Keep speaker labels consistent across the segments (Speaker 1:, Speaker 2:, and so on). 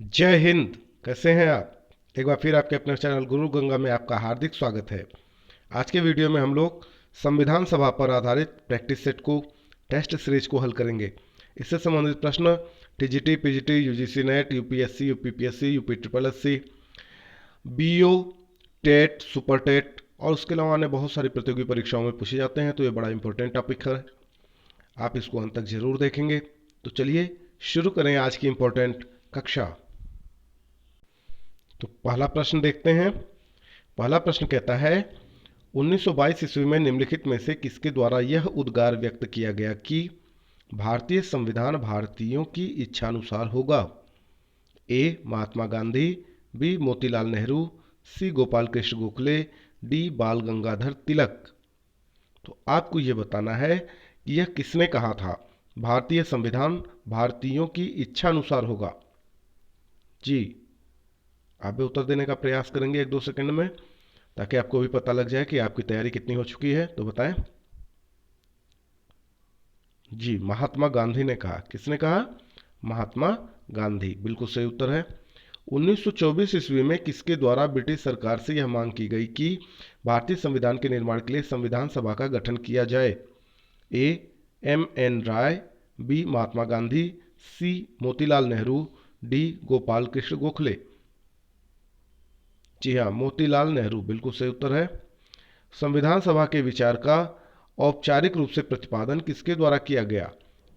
Speaker 1: जय हिंद। कैसे हैं आप? एक बार फिर आपके अपने चैनल गुरु गंगा में आपका हार्दिक स्वागत है। आज के वीडियो में हम लोग संविधान सभा पर आधारित प्रैक्टिस सेट को टेस्ट सीरीज को हल करेंगे। इससे संबंधित प्रश्न TGT, PGT, UGC NET, UPSC, UPPSC, UP triple SC, BO, TET, super TET और उसके अलावा अन्य बहुत सारी प्रतियोगी परीक्षाओं में पूछे जाते हैं। तो ये बड़ा इंपॉर्टेंट टॉपिक है, आप इसको अंत तक जरूर देखेंगे। तो चलिए शुरू करें आज की इंपॉर्टेंट कक्षा। तो पहला प्रश्न देखते हैं। पहला प्रश्न कहता है 1922 ईस्वी में निम्नलिखित में से किसके द्वारा यह उद्गार व्यक्त किया गया कि भारतीय संविधान भारतीयों की इच्छानुसार होगा? ए महात्मा गांधी, बी मोतीलाल नेहरू, सी गोपाल कृष्ण गोखले, डी बाल गंगाधर तिलक। तो आपको यह बताना है कि यह किसने कहा था भारतीय संविधान भारतीयों की इच्छा अनुसार होगा। जी, आप भी उत्तर देने का प्रयास करेंगे 1-2 सेकंड में, ताकि आपको भी पता लग जाए कि आपकी तैयारी कितनी हो चुकी है। तो बताएं। जी, महात्मा गांधी ने कहा। किसने कहा? महात्मा गांधी। बिल्कुल सही उत्तर है। 1924 ईस्वी में किसके द्वारा ब्रिटिश सरकार से यह मांग की गई कि भारतीय संविधान के निर्माण के लिए संविधान सभा का गठन किया जाए? A M N Roy, B Mahatma Gandhi, C Motilal Nehru, D Gopal Krishna Gokhale. जी हाँ, मोतीलाल नेहरू बिल्कुल सही उत्तर है। संविधान सभा के विचार का औपचारिक रूप से प्रतिपादन किसके द्वारा किया गया?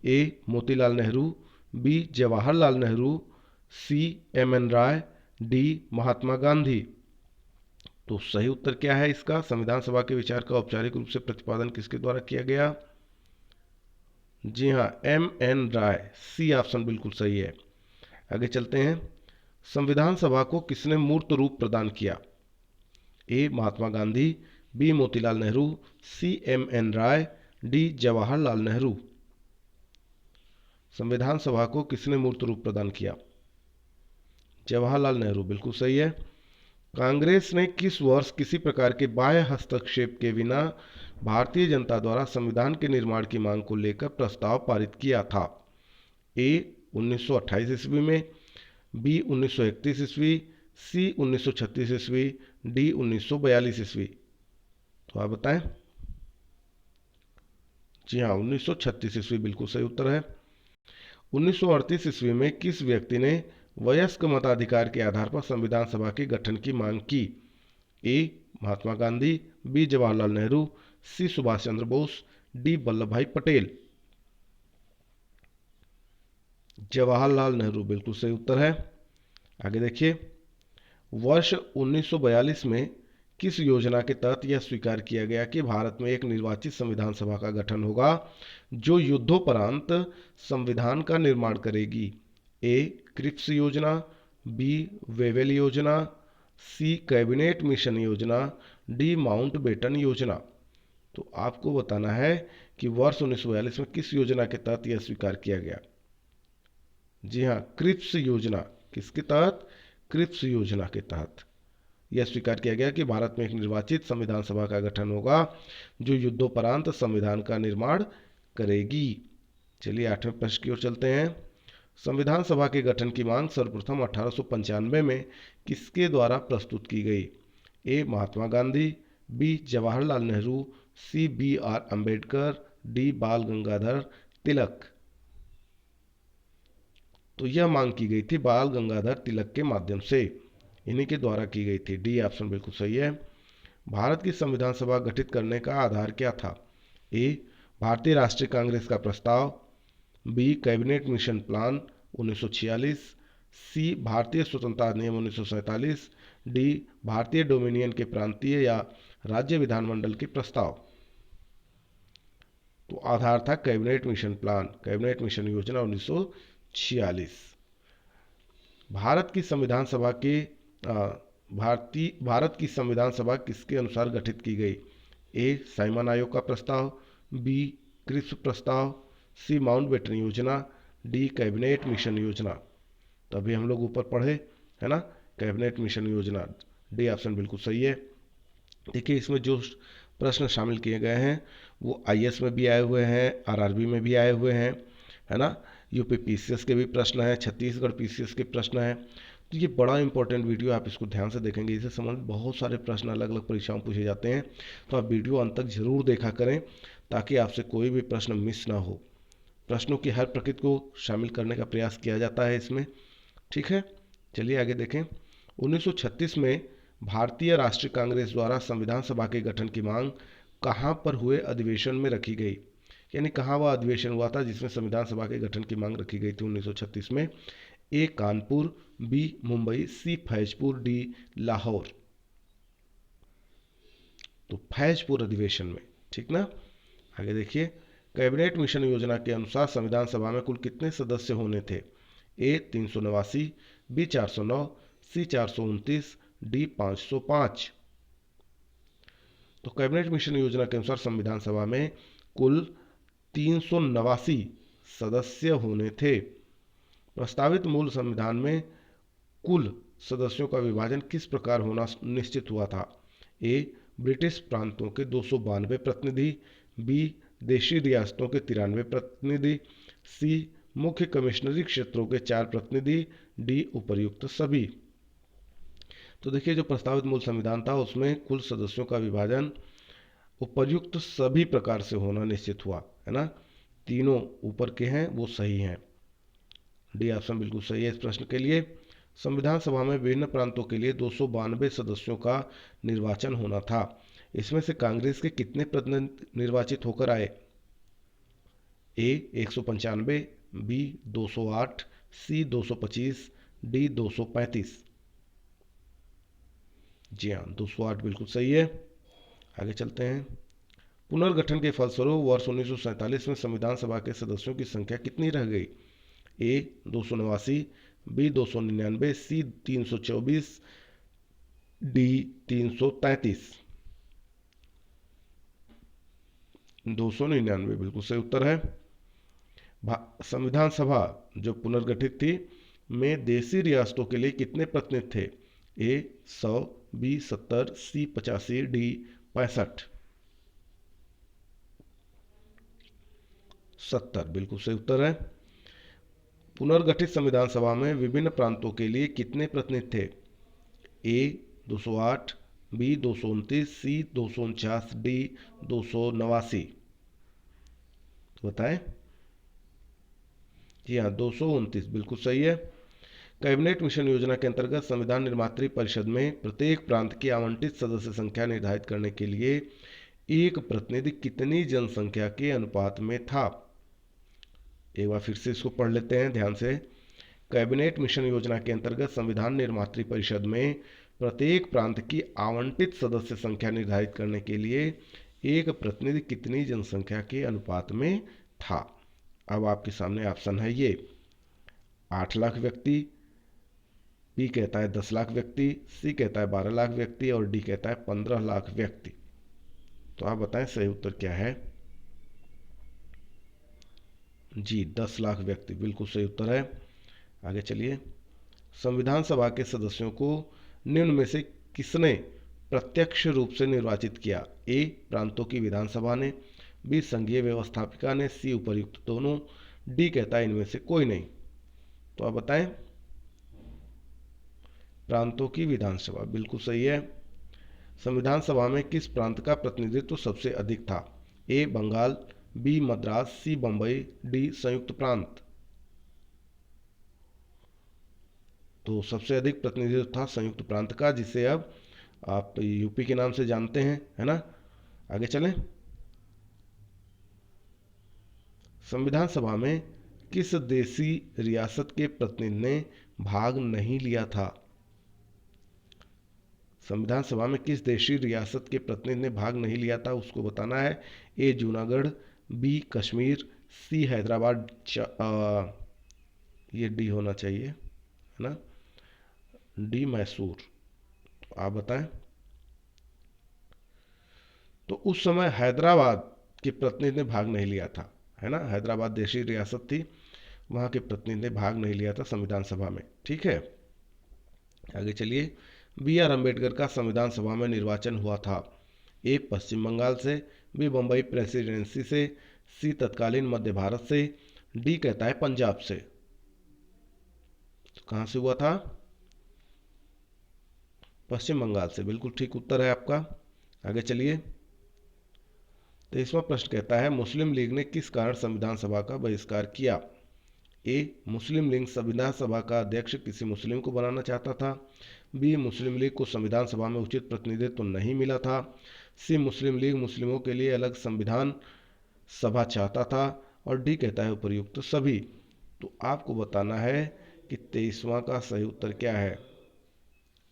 Speaker 1: A Motilal Nehru, B Jawaharlal Nehru, C M N Roy, D Mahatma Gandhi. तो सही उत्तर क्या है इसका? संविधान सभा के विचार का औपचारिक रूप से प्रतिपादन किसके द्वारा किया गया? जी हाँ, एम एन राय। सी ऑप्शन बिल्कुल सही है। आगे चलते हैं। संविधान सभा को किसने मूर्त रूप प्रदान किया? A Mahatma Gandhi, B Motilal Nehru, C M N Roy, D Jawaharlal Nehru. संविधान सभा को किसने मूर्त रूप प्रदान किया? जवाहरलाल नेहरू बिल्कुल सही है। कांग्रेस ने किस वर्ष किसी प्रकार के बाह्य हस्तक्षेप के बिना भारतीय जनता द्वारा संविधान के निर्माण की मांग को लेकर प्रस्ताव पारित किया था? ए 1928 ईस्वी में, बी 1931 ईस्वी, सी 1936 ईस्वी, डी 1942 ईस्वी। तो आप बताएं। जी हाँ, 1936 ईस्वी बिल्कुल सही उत्तर है। 1938 ईस्वी में किस व्यक्ति ने वयस्क मताधिकार के आधार पर संविधान सभा के गठन की मांग की? ए महात्मा गांधी, बी जवाहरलाल नेहरू, सी सुभाष चंद्र बोस, डी वल्लभ भाई पटेल। जवाहरलाल नेहरू बिल्कुल सही उत्तर है। आगे देखिए। वर्ष 1942 में किस योजना के तहत यह स्वीकार किया गया कि भारत में एक निर्वाचित संविधान सभा का गठन होगा जो युद्धोपरांत संविधान का निर्माण करेगी? ए क्रिप्स योजना, बी वेवेल योजना, सी कैबिनेट मिशन योजना, डी माउंटबेटन योजना। तो आपको बताना है कि वर्ष 1942 में किस योजना के तहत यह स्वीकार किया गया? जी हाँ, क्रिप्स योजना। किसके तहत? क्रिप्स योजना के तहत यह स्वीकार किया गया कि भारत में एक निर्वाचित संविधान सभा का गठन होगा जो युद्धोपरांत संविधान का निर्माण करेगी। चलिए 8वें प्रश्न की ओर चलते हैं। संविधान सभा के गठन की मांग सर्वप्रथम 1895 में किसके द्वारा प्रस्तुत की गई? A Mahatma Gandhi, B Jawaharlal Nehru, C B R Ambedkar, D Bal Gangadhar तिलक। तो यह मांग की गई थी बाल गंगाधर तिलक के माध्यम से, इन्हीं के द्वारा की गई थी। डी ऑप्शन बिल्कुल सही है। भारत की संविधान सभा गठित करने का आधार क्या था? ए भारतीय राष्ट्रीय कांग्रेस का प्रस्ताव, बी कैबिनेट मिशन प्लान 1946, सी भारतीय स्वतंत्रता अधिनियम 1947, डी भारतीय डोमिनियन के प्रांतीय या राज्य विधानमंडल के प्रस्ताव। तो आधार था cabinet mission plan, cabinet mission योजना 1946। भारत की संविधान सभा के भारत की संविधान सभा किसके अनुसार गठित की गई? ए साइमन आयोग का प्रस्ताव, बी क्रिप्स प्रस्ताव, सी माउंटबेटन योजना, डी कैबिनेट मिशन योजना। तो अभी हम लोग ऊपर पढ़े है ना, कैबिनेट मिशन योजना। डी ऑप्शन बिल्कुल सही है। देखिए इसमें जो प्रश्न शामिल किए गए हैं वो आईएएस में भी आए हुए हैं, आरआरबी में भी आए हुए हैं, है ना। यूपी पीसीएस के भी प्रश्न हैं, छत्तीसगढ़ पीसीएस के प्रश्न हैं। तो ये बड़ा इंपॉर्टेंट वीडियो, आप इसको ध्यान से देखेंगे, इससे संबंधित बहुत सारे प्रश्न अलग अलग परीक्षाओं में पूछे जाते हैं। तो आप वीडियो अंत तक जरूर देखा करें ताकि आपसे कोई भी प्रश्न मिस ना हो। प्रश्नों की हर प्रकृति को शामिल करने का प्रयास किया जाता है इसमें, ठीक है। चलिए आगे देखें। 1936 में भारतीय राष्ट्रीय कांग्रेस द्वारा संविधान सभा के गठन की मांग कहाँ पर हुए अधिवेशन में रखी गई, यानी कहाँ वह अधिवेशन हुआ था जिसमें संविधान सभा के गठन की मांग रखी गई थी 1936 में। ए कानपुर, बी मुंबई, सी फैजपुर, डी लाहौर। तो फैजपुर अधिवेशन में, ठीक ना। आगे देखिए। कैबिनेट मिशन योजना के अनुसार संविधान सभा में कुल कितने सदस्य होने थे? ए 389, बी 409, सी 429, डी 505। तो कैबिनेट मिशन योजना के अनुसार संविधान सभा में कुल 389 सदस्य होने थे। प्रस्तावित मूल संविधान में कुल सदस्यों का विभाजन किस प्रकार होना निश्चित हुआ था? ए ब्रिटिश प्रांतों के 292 प्रतिनिधि, बी देशी रियासतों के 93 प्रतिनिधि, सी मुख्य कमिश्नरी क्षेत्रों के 4 प्रतिनिधि, डी उपर्युक्त सभी। तो देखिए, जो प्रस्तावित मूल संविधान था उसमें कुल सदस्यों का विभाजन उपर्युक्त सभी प्रकार से होना निश्चित हुआ, है ना। तीनों ऊपर के हैं वो सही हैं, डी ऑप्शन बिल्कुल सही है इस प्रश्न के लिए। संविधान सभा में विभिन्न प्रांतों के लिए 292 सदस्यों का निर्वाचन होना था। इसमें से कांग्रेस के कितने प्रतिनिधि निर्वाचित होकर आए? ए 195, बी 208, सी 225, डी 235। जी हाँ, 208 बिल्कुल सही है। आगे चलते हैं। पुनर्गठन के फलस्वरूप वर्ष 1947 में संविधान सभा के सदस्यों की संख्या कितनी रह गई? ए 289, बी 299, सी 324, डी 333। 299 बिल्कुल सही उत्तर है। संविधान सभा जो पुनर्गठित थी में देशी रियासतों के लिए कितने प्रतिनिधि थे? ए 100, बी 70, सी 85, डी 65। 70 बिल्कुल सही उत्तर है। पुनर्गठित संविधान सभा में विभिन्न प्रांतों के लिए कितने प्रतिनिधि थे? ए 208, बी 229, सी 249, डी 289। तो बताएं। जी हाँ, 229 बिल्कुल सही है। कैबिनेट मिशन योजना के अंतर्गत संविधान निर्मात्री परिषद में प्रत्येक प्रांत की आवंटित सदस्य संख्या निर्धारित करने के लिए एक प्रतिनिधि कितनी जनसंख्या के अनुपात में था? एक बार फिर से इसको पढ़ लेते हैं ध्यान से। कैबिनेट मिशन योजना के अंतर्गत संविधान निर्मात्री परिषद में प्रत्येक प्रांत की आवंटित सदस्य संख्या निर्धारित करने के लिए एक प्रतिनिधि कितनी जनसंख्या के अनुपात में था? अब आपके सामने ऑप्शन है ये 8 लाख व्यक्ति, बी कहता है 10 लाख व्यक्ति, सी कहता है 12 लाख व्यक्ति और डी कहता है 15 लाख व्यक्ति। तो आप बताएं सही उत्तर क्या है? जी 10 लाख व्यक्ति बिल्कुल सही उत्तर है। आगे चलिए। संविधान सभा के सदस्यों को निम्न में से किसने प्रत्यक्ष रूप से निर्वाचित किया? ए प्रांतों की विधानसभा ने, बी संघीय व्यवस्थापिका ने, सी उपर्युक्त दोनों, डी कहता है इनमें से कोई नहीं। तो आप बताएं। प्रांतों की विधानसभा बिल्कुल सही है। संविधान सभा में किस प्रांत का प्रतिनिधित्व सबसे अधिक था? ए बंगाल, बी मद्रास, सी बंबई, डी संयुक्त प्रांत। तो सबसे अधिक प्रतिनिधित्व था संयुक्त प्रांत का, जिसे अब आप यूपी के नाम से जानते हैं, है ना। आगे चलें। संविधान सभा में किस देशी रियासत के प्रतिनिधि ने भाग नहीं लिया था? संविधान सभा में किस देशी रियासत के प्रतिनिधि ने भाग नहीं लिया था उसको बताना है। ए जूनागढ़, बी कश्मीर, सी हैदराबाद, ये डी होना चाहिए, है ना, डी मैसूर। तो आप बताएं। तो उस समय हैदराबाद के प्रतिनिधि ने भाग नहीं लिया था, है ना। हैदराबाद देशी रियासत थी, वहाँ के प्रतिनिधि ने भाग नहीं लिया था संविधान सभा में, ठीक है। आगे चलिए। बी आर अम्बेडकर का संविधान सभा में निर्वाचन हुआ था। ए पश्चिम बंगाल से, बी बम्बई प्रेसिडेंसी से, सी तत्कालीन मध्य भारत से, डी कहता है पंजाब से। तो कहां से हुआ था? पश्चिम बंगाल से। बिल्कुल ठीक उत्तर है आपका। आगे चलिए। 23वां प्रश्न कहता है मुस्लिम लीग ने किस कारण संविधान सभा का बहिष्कार किया? ए, मुस्लिम लीग संविधान सभा का अध्यक्ष किसी मुस्लिम को बनाना चाहता था। बी, मुस्लिम लीग को संविधान सभा में उचित प्रतिनिधित्व नहीं मिला था। सी, मुस्लिम लीग मुस्लिमों के लिए अलग संविधान सभा चाहता था। और डी कहता है उपर्युक्त सभी। तो आपको बताना है कि 23वां का सही उत्तर क्या है।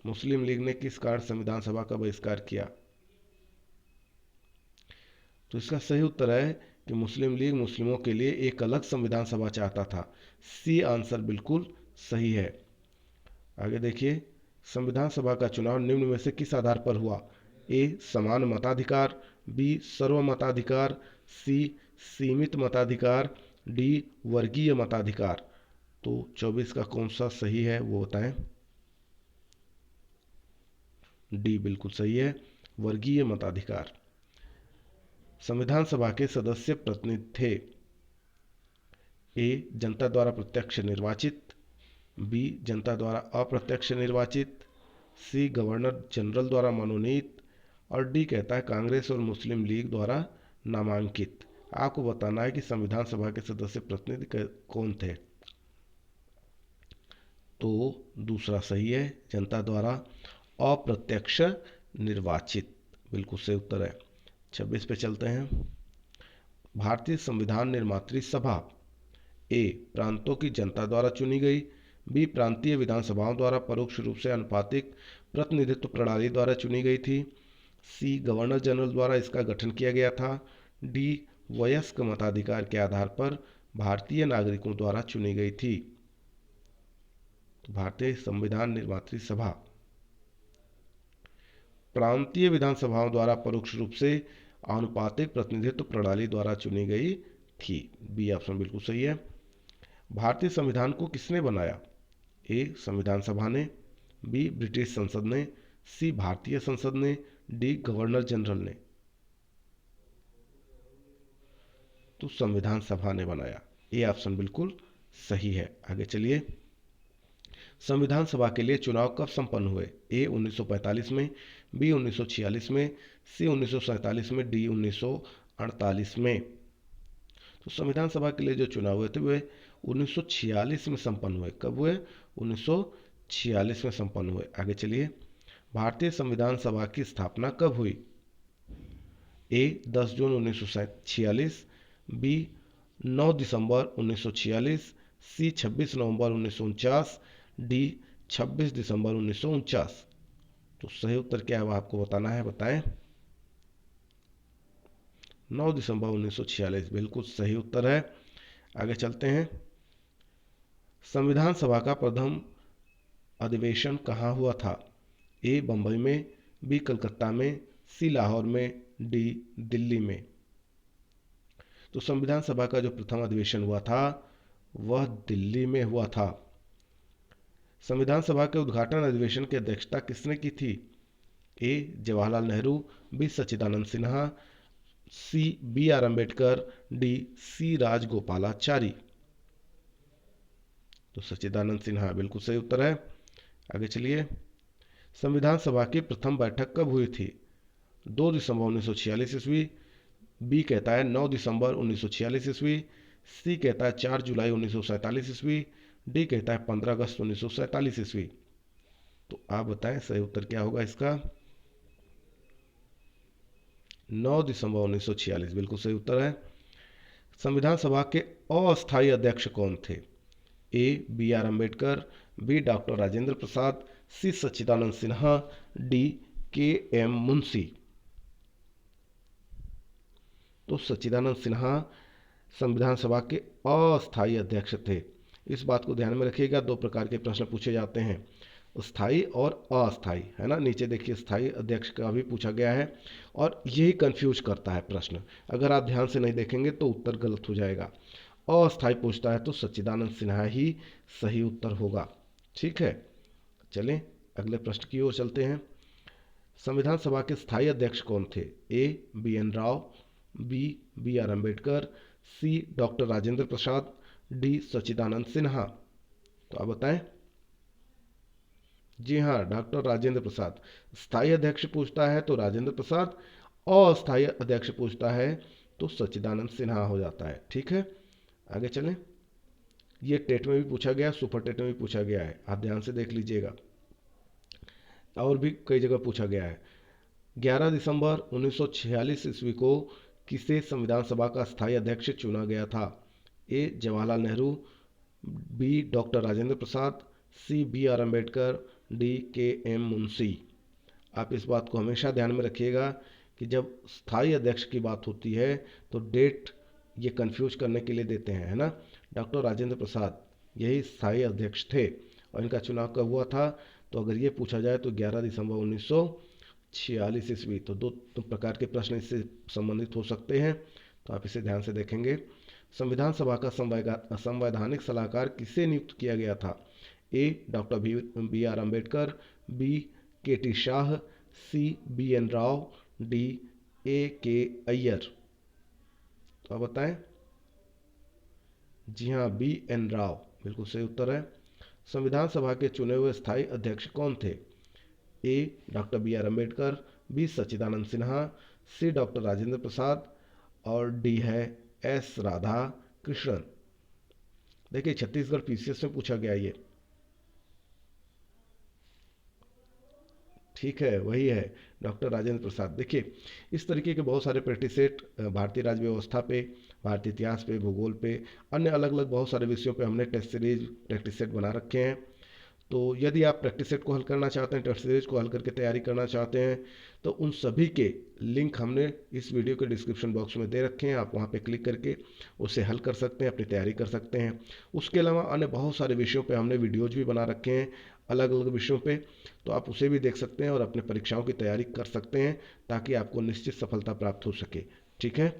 Speaker 1: मुस्लिम लीग ने किस कारण संविधान सभा का बहिष्कार किया? तो इसका सही उत्तर है कि मुस्लिम लीग मुस्लिमों के लिए एक अलग संविधान सभा चाहता था। सी आंसर बिल्कुल सही है। आगे देखिए। संविधान सभा का चुनाव निम्न में से किस आधार पर हुआ? ए, समान मताधिकार। बी, सर्वमताधिकार। सी, सीमित मताधिकार। डी, वर्गीय मताधिकार। तो 24 का कौन सा सही है वो बताएं। डी बिल्कुल सही है, वर्गीय मताधिकार। संविधान सभा के सदस्य प्रतिनिधि थे। ए, जनता द्वारा प्रत्यक्ष निर्वाचित। बी, जनता द्वारा अप्रत्यक्ष निर्वाचित। सी, गवर्नर जनरल द्वारा मनोनीत। और डी कहता है कांग्रेस और मुस्लिम लीग द्वारा नामांकित। आपको बताना है कि संविधान सभा के सदस्य प्रतिनिधि कौन थे। तो दूसरा सही है, जनता द्वारा अप्रत्यक्ष निर्वाचित। बिल्कुल सही उत्तर है। 26 पे चलते हैं। भारतीय संविधान निर्मात्री सभा ए, प्रांतों की जनता द्वारा चुनी गई। बी, प्रांतीय विधानसभाओं द्वारा परोक्ष रूप से अनुपातिक प्रतिनिधित्व प्रणाली द्वारा चुनी गई थी। सी, गवर्नर जनरल द्वारा इसका गठन किया गया था। डी, वयस्क मताधिकार के आधार पर भारतीय नागरिकों द्वारा चुनी गई थी। भारतीय संविधान निर्मात्री सभा प्रांतीय विधानसभाओं द्वारा परोक्ष रूप से आनुपातिक प्रतिनिधित्व प्रणाली द्वारा चुनी गई थी। बी ऑप्शन बिल्कुल सही है। भारतीय संविधान को किसने बनाया? ए, संविधान सभा ने। बी, ब्रिटिश संसद ने। सी, भारतीय संसद ने। डी, गवर्नर जनरल ने। तो संविधान सभा ने बनाया। ए ऑप्शन बिल्कुल सही है। आगे चलिए। संविधान सभा के लिए चुनाव कब संपन्न हुए? ए, 1945 में। बी, 1946 में। सी, 1947 में। डी, 1948 में। तो संविधान सभा के लिए जो चुनाव हुए थे वे 1946 में संपन्न हुए। कब हुए? 1946 में संपन्न हुए। आगे चलिए। भारतीय संविधान सभा की स्थापना कब हुई? ए, 10 जून 1946। बी, 9 दिसंबर 1946। सी, 26 नवंबर 1949। डी, 26 दिसंबर 1949। तो सही उत्तर क्या है वो आपको बताना है, बताएं। 9 दिसंबर 1946 बिल्कुल सही उत्तर है। आगे चलते हैं। संविधान सभा का प्रथम अधिवेशन कहाँ हुआ था? ए, बंबई में। बी, कलकत्ता में। सी, लाहौर में। डी, दिल्ली में। तो संविधान सभा का जो प्रथम अधिवेशन हुआ था वह दिल्ली में हुआ था। संविधान सभा के उद्घाटन अधिवेशन की अध्यक्षता किसने की थी? A, Jawaharlal Nehru. B, Sachchidananda Sinha. C, B R Ambedkar. D, C Rajagopalachari. तो सच्चिदानंद सिन्हा बिल्कुल सही उत्तर है। आगे चलिए। संविधान सभा की प्रथम बैठक कब हुई थी? 2 दिसंबर 1946 ईस्वी। बी कहता है 9 दिसंबर 1946 ईस्वी। सी कहता है 4 जुलाई 1947 ईस्वी। डी कहता है 15 अगस्त 1947 ईस्वी। तो आप बताएं सही उत्तर क्या होगा इसका। 9 दिसंबर 1946 बिल्कुल सही उत्तर है। संविधान सभा के अस्थायी अध्यक्ष कौन थे? A, B R Ambedkar. B, doctor Rajendra Prasad. C, Sachchidananda Sinha. D, K M Munshi. तो सच्चिदानंद सिन्हा संविधान सभा के अस्थायी अध्यक्ष थे। इस बात को ध्यान में रखिएगा, दो प्रकार के प्रश्न पूछे जाते हैं, स्थायी और अस्थायी, है ना। नीचे देखिए स्थायी अध्यक्ष का भी पूछा गया है और यही कंफ्यूज करता है प्रश्न। अगर आप ध्यान से नहीं देखेंगे तो उत्तर गलत हो जाएगा। अस्थायी पूछता है तो सच्चिदानंद सिन्हा ही सही उत्तर होगा। ठीक है, चलें अगले प्रश्न की ओर चलते हैं। संविधान सभा के स्थायी अध्यक्ष कौन थे? A, B N Rau. B, B R Ambedkar. C, doctor Rajendra Prasad. D Sachchidananda Sinha. तो आप बताएं। जी हाँ, डॉक्टर राजेंद्र प्रसाद। स्थायी अध्यक्ष पूछता है तो राजेंद्र प्रसाद, अस्थायी अध्यक्ष पूछता है तो सच्चिदानंद सिन्हा हो जाता है। ठीक है, आगे चलें। ये टेट में भी पूछा गया, सुपर टेट में भी पूछा गया है, आप ध्यान से देख लीजिएगा, और भी कई जगह पूछा गया है। 11 दिसंबर 1946 ईस्वी को किसे संविधान सभा का स्थायी अध्यक्ष चुना गया था? A Jawaharlal Nehru, B doctor Rajendra Prasad, C B R Ambedkar, D K M Munshi. आप इस बात को हमेशा ध्यान में रखिएगा कि जब स्थायी अध्यक्ष की बात होती है तो डेट ये कंफ्यूज करने के लिए देते हैं, है ना। डॉक्टर राजेंद्र प्रसाद यही स्थायी अध्यक्ष थे और इनका चुनाव कब हुआ था? तो अगर ये पूछा जाए तो 11 दिसंबर 1946 ईस्वी। तो दो प्रकार के प्रश्न इससे संबंधित हो सकते हैं, तो आप इसे ध्यान से देखेंगे। संविधान सभा का संवैधानिक सलाहकार किसे नियुक्त किया गया था? A doctor B R Ambedkar, B K T Shah, C B N Rau, D A K Ayyar. तो आप बताएं। जी हाँ, बी एन राव बिल्कुल सही उत्तर है। संविधान सभा के चुने हुए स्थायी अध्यक्ष कौन थे? A doctor B R Ambedkar, B Sachchidananda Sinha, C doctor Rajendra Prasad, और डी है एस राधा कृष्णन। देखिए, छत्तीसगढ़ पीसीएस में पूछा गया ये। ठीक है, वही है डॉक्टर राजेंद्र प्रसाद। देखिए, इस तरीके के बहुत सारे प्रैक्टिस सेट भारतीय राज्य व्यवस्था पे, भारतीय इतिहास पे, भूगोल पे, अन्य अलग अलग बहुत सारे विषयों पे हमने टेस्ट सीरीज प्रैक्टिस सेट बना रखे हैं। तो यदि आप प्रैक्टिस सेट को हल करना चाहते हैं, टेस्ट सीरीज को हल करके तैयारी करना चाहते हैं, तो उन सभी के लिंक हमने इस वीडियो के डिस्क्रिप्शन बॉक्स में दे रखे हैं। आप वहां पे क्लिक करके उसे हल कर सकते हैं, अपनी तैयारी कर सकते हैं। उसके अलावा अन्य बहुत सारे विषयों पे हमने वीडियोज भी बना रखे हैं, अलग अलग विषयों पे, तो आप उसे भी देख सकते हैं और अपने परीक्षाओं की तैयारी कर सकते हैं, ताकि आपको निश्चित सफलता प्राप्त हो सके। ठीक है,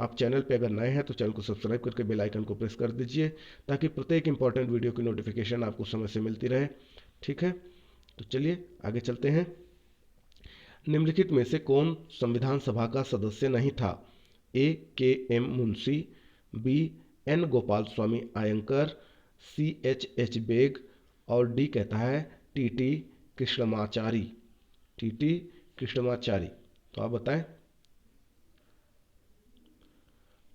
Speaker 1: आप चैनल पे अगर नए हैं तो चैनल को सब्सक्राइब करके बेल आइकन को प्रेस कर दीजिए, ताकि प्रत्येक इंपॉर्टेंट वीडियो की नोटिफिकेशन आपको समय से मिलती रहे। ठीक है, तो चलिए आगे चलते हैं। निम्नलिखित में से कौन संविधान सभा का सदस्य नहीं था? A K M Munshi, B N Gopalaswami Ayyangar, C H H Beg, और डी कहता है T T Krishnamachari. T T Krishnamachari. तो आप बताएं।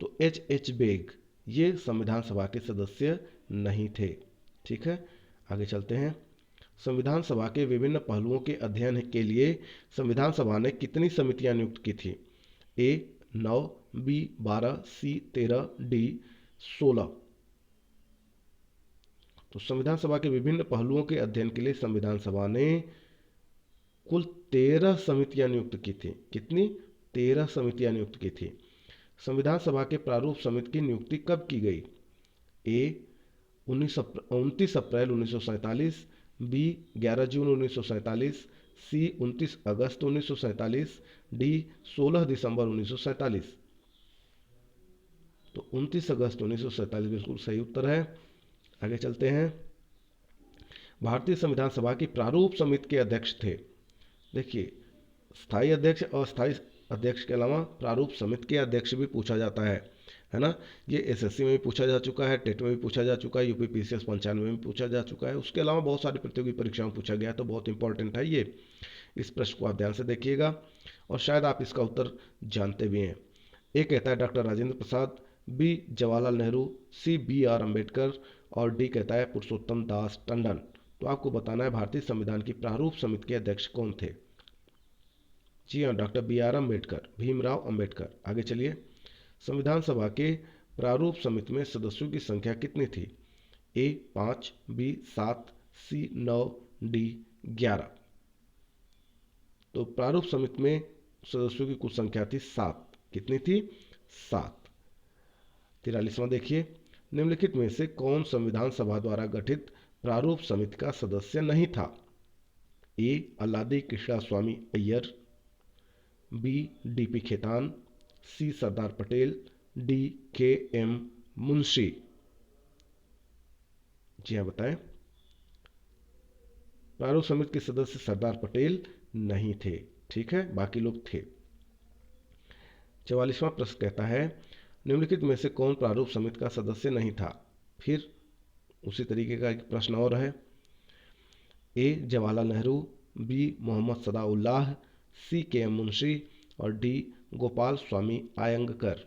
Speaker 1: तो एच एच बेग ये संविधान सभा के सदस्य नहीं थे। ठीक है, आगे चलते हैं। संविधान सभा के विभिन्न पहलुओं के अध्ययन के लिए संविधान सभा ने कितनी समितियां नियुक्त की थी? ए 9, बी 12, सी 13, डी 16। तो संविधान सभा के विभिन्न पहलुओं के अध्ययन के लिए संविधान सभा ने कुल 13 समितियां नियुक्त की थी। कितनी? 13 समितियां नियुक्त की थी। संविधान सभा के प्रारूप समिति की नियुक्ति कब की गई? ए 29 अप्रैल 1947, बी 11 जून 1947, सी 29 अगस्त 1947, डी 16 दिसंबर 1947। तो 29 अगस्त 1947 बिल्कुल सही उत्तर है। आगे चलते हैं। भारतीय संविधान सभा की प्रारूप समिति के अध्यक्ष थे। देखिए, स्थायी अध्यक्ष और अस्थायी अध्यक्ष के अलावा प्रारूप समिति के अध्यक्ष भी पूछा जाता है ना। ये एसएससी में भी पूछा जा चुका है, टेट में भी पूछा जा चुका है, यूपी पीसीएस 95 में भी पूछा जा चुका है। उसके अलावा बहुत सारी प्रतियोगी परीक्षाओं में पूछा गया है, तो बहुत इंपॉर्टेंट है ये। इस प्रश्न को आप ध्यान से देखिएगा और शायद आप इसका उत्तर जानते भी हैं। ए कहता है doctor Rajendra Prasad, B Jawaharlal Nehru, C B R Ambedkar, और डी कहता है पुरुषोत्तम दास टंडन। तो आपको बताना है भारतीय संविधान की प्रारूप समिति के अध्यक्ष कौन थे। जी हाँ, doctor B R Ambedkar, Bhimrao Ambedkar. आगे चलिए। संविधान सभा के प्रारूप समिति में सदस्यों की संख्या कितनी थी? ए 5, बी 7, सी 9, डी 11। तो प्रारूप समिति में सदस्यों की कुल संख्या थी 7। कितनी थी? 7। 43वां देखिए। निम्नलिखित में से कौन संविधान सभा द्वारा गठित प्रारूप समिति का सदस्य नहीं था? ए अल्लादी कृष्णा स्वामी अय्यर, बी डीपी खेतान, सी Sardar Patel, D K M Munshi. जी हाँ, बताएं। प्रारूप समिति के सदस्य सरदार पटेल नहीं थे। ठीक है, बाकी लोग थे। 44वां प्रश्न कहता है निम्नलिखित में से कौन प्रारूप समिति का सदस्य नहीं था? फिर उसी तरीके का एक प्रश्न और है। ए जवाहरलाल नेहरू, बी मोहम्मद सदाउल्लाह, सी के एम मुंशी और डी गोपाल स्वामी आयंगकर।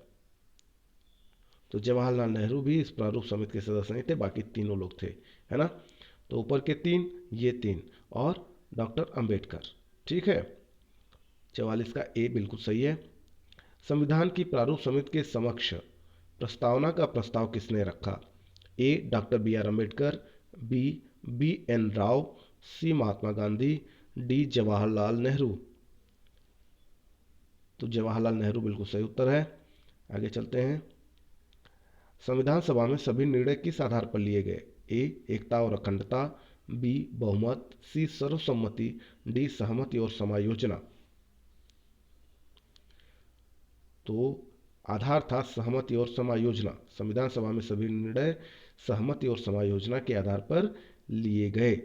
Speaker 1: तो जवाहरलाल नेहरू भी इस प्रारूप समिति के सदस्य नहीं थे, बाकी तीनों लोग थे, है ना। तो ऊपर के तीन, ये तीन, और डॉक्टर अंबेडकर। ठीक है, 44 का ए बिल्कुल सही है। संविधान की प्रारूप समिति के समक्ष प्रस्तावना का प्रस्ताव किसने रखा? A doctor B R Ambedkar, B B N Rau, C Mahatma Gandhi, D Jawaharlal Nehru. तो जवाहरलाल नेहरू बिल्कुल सही उत्तर है। आगे चलते हैं। संविधान सभा में सभी निर्णय किस आधार पर लिए गए? ए एकता और अखंडता, बी बहुमत, सी सर्वसम्मति, डी सहमति और समायोजना। तो आधार था सहमति और समायोजना। संविधान सभा में सभी निर्णय सहमति और समायोजना के आधार पर लिए गए।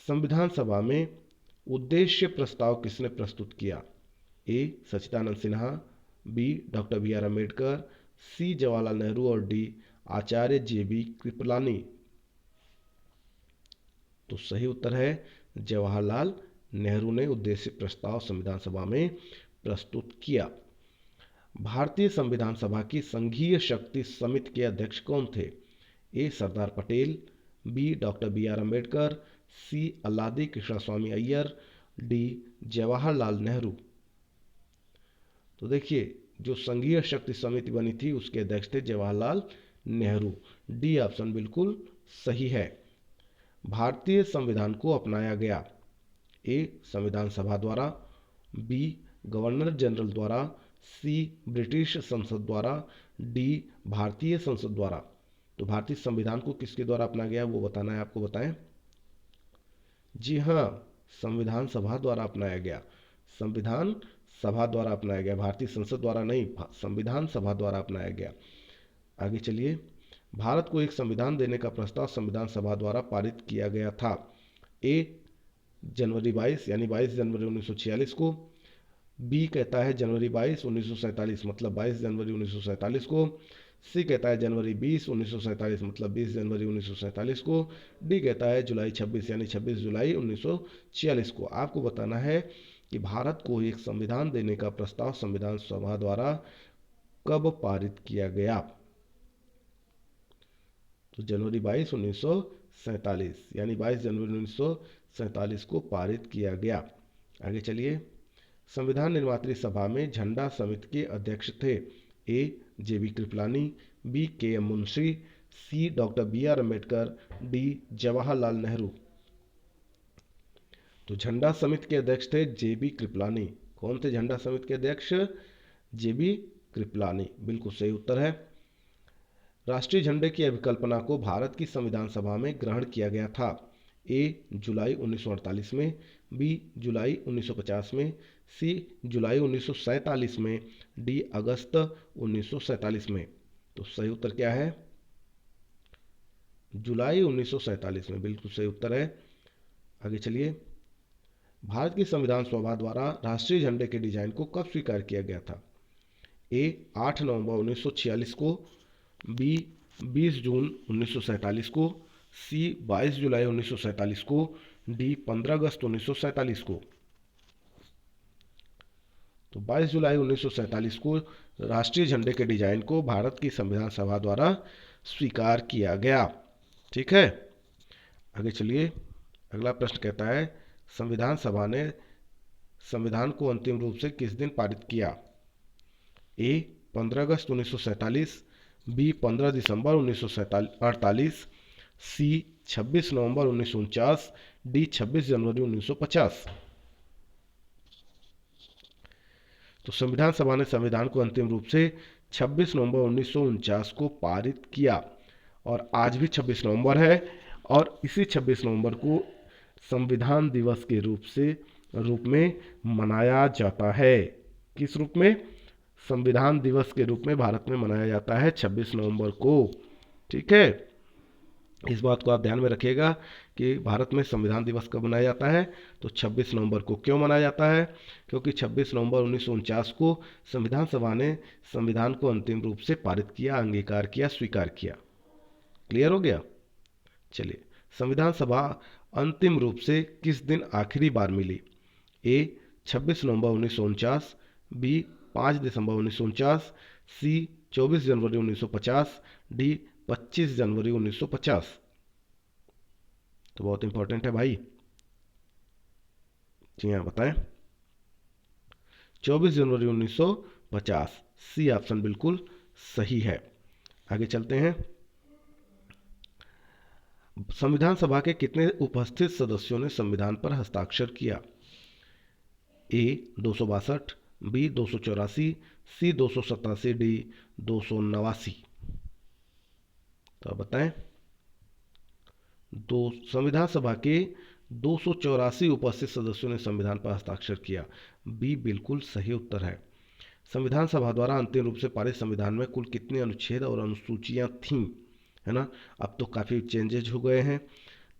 Speaker 1: संविधान सभा में उद्देश्य प्रस्ताव किसने प्रस्तुत किया? A Sachchidananda Sinha, B doctor B R Ambedkar, C Jawaharlal Nehru और D Acharya J B Kripalani. तो सही उत्तर है जवाहरलाल नेहरू ने उद्देश्य प्रस्ताव संविधान सभा में प्रस्तुत किया। भारतीय संविधान सभा की संघीय शक्ति समिति के अध्यक्ष कौन थे? A Sardar Patel, B doctor B R Ambedkar, C Alladi Krishnaswami Ayyar, D Jawaharlal Nehru. तो देखिए, जो संघीय शक्ति समिति बनी थी उसके अध्यक्ष थे जवाहरलाल नेहरू। डी ऑप्शन बिल्कुल सही है। भारतीय संविधान को अपनाया गया। ए संविधान सभा द्वारा, बी गवर्नर जनरल द्वारा, सी ब्रिटिश संसद द्वारा, डी भारतीय संसद द्वारा। तो भारतीय संविधान को किसके द्वारा अपनाया गया वो बताना है आपको, बताएं। जी हाँ, संविधान सभा द्वारा अपनाया गया। संविधान सभा द्वारा अपनाया गया, भारतीय संसद द्वारा नहीं, संविधान सभा द्वारा अपनाया गया। आगे चलिए। भारत को एक संविधान देने का प्रस्ताव संविधान सभा द्वारा पारित किया गया था। ए जनवरी 22 यानी 22 जनवरी 1946 को, बी कहता है जनवरी 22 1947 मतलब 22 जनवरी 1947 को, सी कहता है जनवरी 20 1947 मतलब 20 जनवरी 1947 को, डी कहता है जुलाई 26 यानी 26 जुलाई 1946 को। आपको बताना है कि भारत को एक संविधान देने का प्रस्ताव संविधान सभा द्वारा कब पारित किया गया। तो जनवरी 22 1947 यानी 22 जनवरी 1947 को पारित किया गया। आगे चलिए। संविधान निर्मात्री सभा में झंडा समिति के अध्यक्ष थे। A J B Kripalani, B K M Munshi, C doctor B R Ambedkar, D Jawaharlal Nehru. तो झंडा समिति के अध्यक्ष थे जे बी कृपलानी। कौन थे झंडा समिति के अध्यक्ष? जे बी कृपलानी, बिल्कुल सही उत्तर है। राष्ट्रीय झंडे की अभिकल्पना को भारत की संविधान सभा में ग्रहण किया गया था। ए जुलाई 1948 में, बी जुलाई 1950 में, सी जुलाई 1947 में, डी अगस्त 1947 में। तो सही उत्तर क्या है? जुलाई 1947 में, बिल्कुल सही उत्तर है। आगे चलिए। भारत की संविधान सभा द्वारा राष्ट्रीय झंडे के डिजाइन को कब स्वीकार किया गया था? ए 8 नवंबर 1946 को, बी 20 जून 1947 को, सी 22 जुलाई 1947 को, डी 15 अगस्त 1947 को। तो 22 जुलाई 1947 को राष्ट्रीय झंडे के डिजाइन को भारत की संविधान सभा द्वारा स्वीकार किया गया। ठीक है, आगे चलिए। अगला प्रश्न कहता है संविधान सभा ने संविधान को अंतिम रूप से किस दिन पारित किया? ए 15 अगस्त 1947, बी 15 दिसंबर 1948, सी 26 नवंबर 1949, डी 26 जनवरी 1950। तो संविधान सभा ने संविधान को अंतिम रूप से 26 नवंबर 1949 को पारित किया और आज भी 26 नवंबर है और इसी 26 नवंबर को संविधान दिवस के रूप में मनाया जाता है। किस रूप में? संविधान दिवस के रूप में भारत में मनाया जाता है 26 नवंबर को। ठीक है, इस बात को आप ध्यान में रखिएगा कि भारत में संविधान दिवस कब मनाया जाता है, तो 26 नवंबर को। क्यों मनाया जाता है? क्योंकि 26 नवंबर 1949 को संविधान सभा ने संविधान को अंतिम रूप से पारित किया, अंगीकार किया, स्वीकार किया। क्लियर हो गया। चलिए, संविधान सभा अंतिम रूप से किस दिन आखिरी बार मिली? ए 26 नवंबर 1949, बी 5 दिसंबर 1949, सी 24 जनवरी 1950, डी 25 जनवरी 1950। तो बहुत इंपॉर्टेंट है भाई। जी हाँ, बताएं। 24 जनवरी 1950, सी ऑप्शन बिल्कुल सही है। आगे चलते हैं। संविधान सभा के कितने उपस्थित सदस्यों ने संविधान पर हस्ताक्षर किया? ए 262, बी 284, सी 287, डी 289। तो आप बताएं। संविधान सभा के 284 उपस्थित सदस्यों ने संविधान पर हस्ताक्षर किया। बी बिल्कुल सही उत्तर है। संविधान सभा द्वारा अंतिम रूप से पारित संविधान में कुल कितने अनुच्छेद और अनुसूचियां थीं, है ना? अब तो काफ़ी चेंजेज हो गए हैं।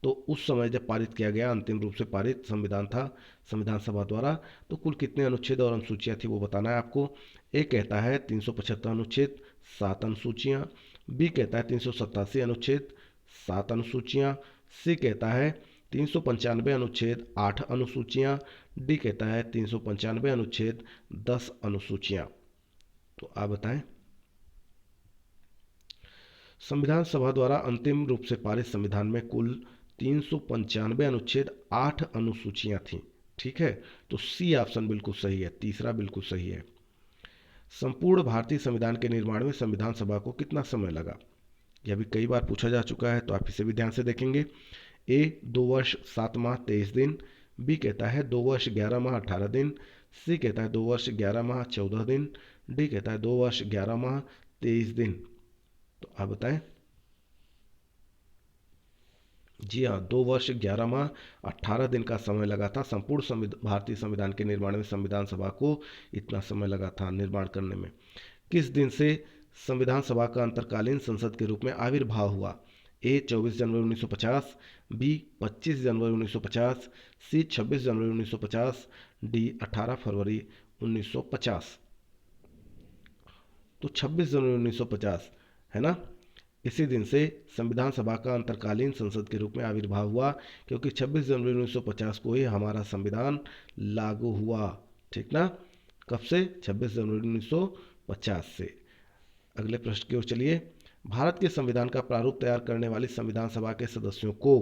Speaker 1: तो उस समय जब पारित किया गया, अंतिम रूप से पारित संविधान था संविधान सभा द्वारा, तो कुल कितने अनुच्छेद और अनुसूचियां थी वो बताना है आपको। ए कहता है 375 अनुच्छेद, 7 अनुसूचियां। बी कहता है 387 अनुच्छेद, 7 अनुसूचियां। सी कहता है 395 अनुच्छेद, 8 अनुसूचियां। डी कहता है 395 अनुच्छेद, 10 अनुसूचियां। तो आप बताएं। संविधान सभा द्वारा अंतिम रूप से पारित संविधान में कुल 395 अनुच्छेद, 8 अनुसूचियां थीं। ठीक है, तो सी ऑप्शन बिल्कुल सही है, तीसरा बिल्कुल सही है। संपूर्ण भारतीय संविधान के निर्माण में संविधान सभा को कितना समय लगा? यह भी कई बार पूछा जा चुका है, तो आप इसे भी ध्यान से देखेंगे। ए 2 वर्ष 7 माह 23 दिन, बी कहता है 2 वर्ष 11 माह 18 दिन, सी कहता है 2 वर्ष 11 माह 14 दिन, डी कहता है 2 वर्ष 11 माह 23 दिन। तो आप बताएं। जी हाँ, 2 वर्ष 11 माह 18 दिन का समय लगा था। संपूर्ण भारतीय संविधान के निर्माण में संविधान सभा को इतना समय लगा था निर्माण करने में। किस दिन से संविधान सभा का अंतरकालीन संसद के रूप में आविर्भाव हुआ? ए 24 जनवरी 1950, बी 25 जनवरी 1950, सी 26 जनवरी 1950, डी 18 फरवरी 1950। तो 26 जनवरी 1950 है ना। इसी दिन से संविधान सभा का अंतरकालीन संसद के रूप में आविर्भाव हुआ, क्योंकि 26 जनवरी 1950 को ही हमारा संविधान लागू हुआ। ठीक ना। कब से? 26 जनवरी 1950 से। अगले प्रश्न की ओर चलिए। भारत के संविधान का प्रारूप तैयार करने वाली संविधान सभा के सदस्यों को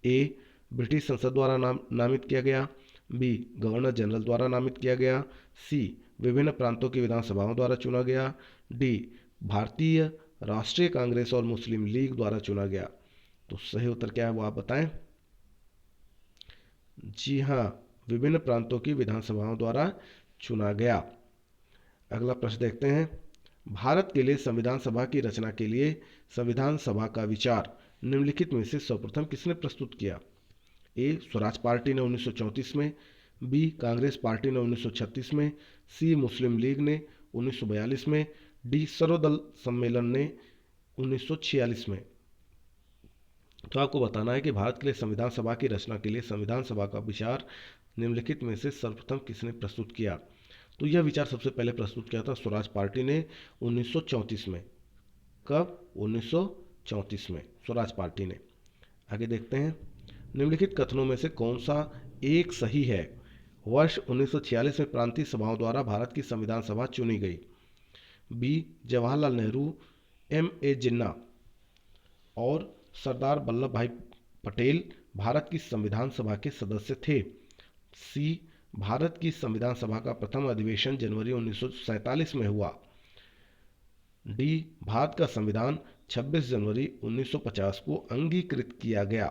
Speaker 1: ए ब्रिटिश संसद द्वारा नामित किया गया, बी गवर्नर जनरल द्वारा नामित किया गया, सी विभिन्न प्रांतों की विधानसभाओं द्वारा चुना गया, डी भारतीय राष्ट्रीय कांग्रेस और मुस्लिम लीग द्वारा चुना गया। तो सही उत्तर क्या है वो आप बताएं। जी हाँ, विभिन्न प्रांतों की विधानसभाओं द्वारा चुना गया। अगला प्रश्न देखते हैं। भारत के लिए संविधान सभा की रचना के लिए संविधान सभा का विचार निम्नलिखित में से सर्वप्रथम किसने प्रस्तुत किया? ए स्वराज पार्टी ने 1934 में, बी कांग्रेस पार्टी ने 1936 में, सी मुस्लिम लीग ने 1942 में, डी सर्वदल सम्मेलन ने 1946 में। तो आपको बताना है कि भारत के लिए संविधान सभा की रचना के लिए संविधान सभा का विचार निम्नलिखित में से सर्वप्रथम किसने प्रस्तुत किया? तो यह विचार सबसे पहले प्रस्तुत किया था स्वराज पार्टी ने 1934 में। कब? 1934 में स्वराज पार्टी ने। आगे देखते हैं। निम्नलिखित कथनों में से कौन सा एक सही है? वर्ष 1946 में प्रांतीय सभाओं द्वारा भारत की संविधान सभा चुनी गई। B Jawaharlal Nehru, M.A. जिन्ना और सरदार वल्लभ भाई पटेल भारत की संविधान सभा के सदस्य थे। सी भारत की संविधान सभा का प्रथम अधिवेशन जनवरी 1947 में हुआ। डी भारत का संविधान 26 जनवरी 1950 को अंगीकृत किया गया।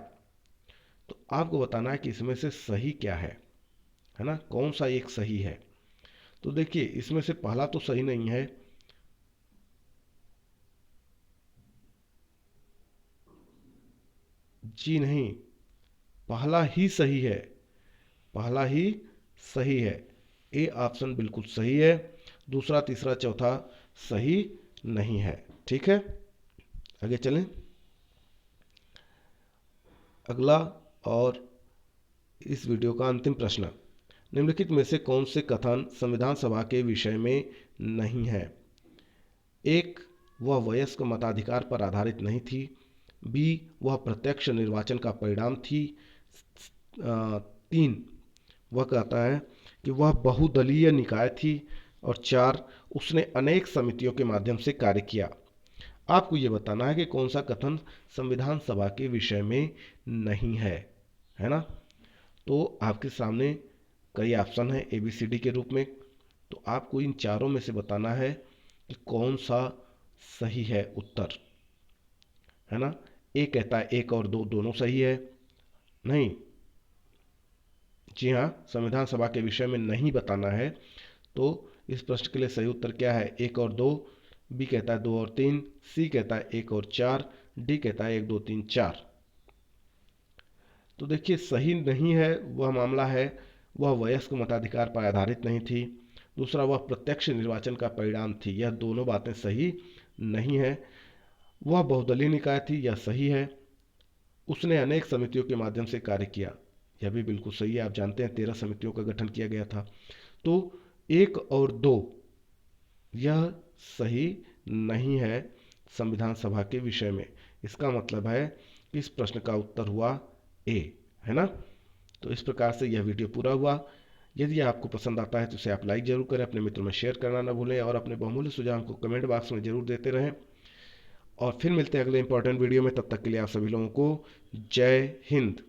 Speaker 1: तो आपको बताना है कि इसमें से सही क्या है ना, कौन सा एक सही है। तो देखिए, इसमें से पहला तो सही नहीं है। जी नहीं, पहला ही सही है, पहला ही सही है। ए ऑप्शन बिल्कुल सही है, दूसरा तीसरा चौथा सही नहीं है। ठीक है, आगे चलें। अगला और इस वीडियो का अंतिम प्रश्न। निम्नलिखित में से कौन से कथन संविधान सभा के विषय में नहीं है? एक, वह वयस्क मताधिकार पर आधारित नहीं थी। बी वह प्रत्यक्ष निर्वाचन का परिणाम थी। 3 वह कहता है कि वह बहुदलीय निकाय थी। और 4 उसने अनेक समितियों के माध्यम से कार्य किया। आपको ये बताना है कि कौन सा कथन संविधान सभा के विषय में नहीं है ना। तो आपके सामने कई ऑप्शन है ABCD के रूप में, तो आपको इन चारों में से बताना है कि कौन सा सही है उत्तर, है ना। ए कहता है 1 और 2 दोनों सही है। नहीं, जी हाँ, संविधान सभा के विषय में नहीं बताना है। तो इस प्रश्न के लिए सही उत्तर क्या है? 1 और 2। बी कहता है 2 और 3। सी कहता है 1 और 4। डी कहता है 1 2 3 4। तो देखिए, सही नहीं है वह मामला है वह वयस्क मताधिकार पर आधारित नहीं थी। दूसरा, वह प्रत्यक्ष निर्वाचन का परिणाम थी। यह दोनों बातें सही नहीं है। वह बहुदलीय निकाय थी, यह सही है। उसने अनेक समितियों के माध्यम से कार्य किया, यह भी बिल्कुल सही है। आप जानते हैं 13 समितियों का गठन किया गया था। तो 1 और 2 यह सही नहीं है संविधान सभा के विषय में। इसका मतलब है कि इस प्रश्न का उत्तर हुआ ए, है ना। तो इस प्रकार से यह वीडियो पूरा हुआ। यदि आपको पसंद आता है तो इसे आप लाइक जरूर करें, अपने मित्रों में शेयर करना ना भूलें और अपने बहुमूल्य सुझाव को कमेंट बॉक्स में जरूर देते रहें। और फिर मिलते हैं अगले इंपॉर्टेंट वीडियो में। तब तक के लिए आप सभी लोगों को जय हिंद।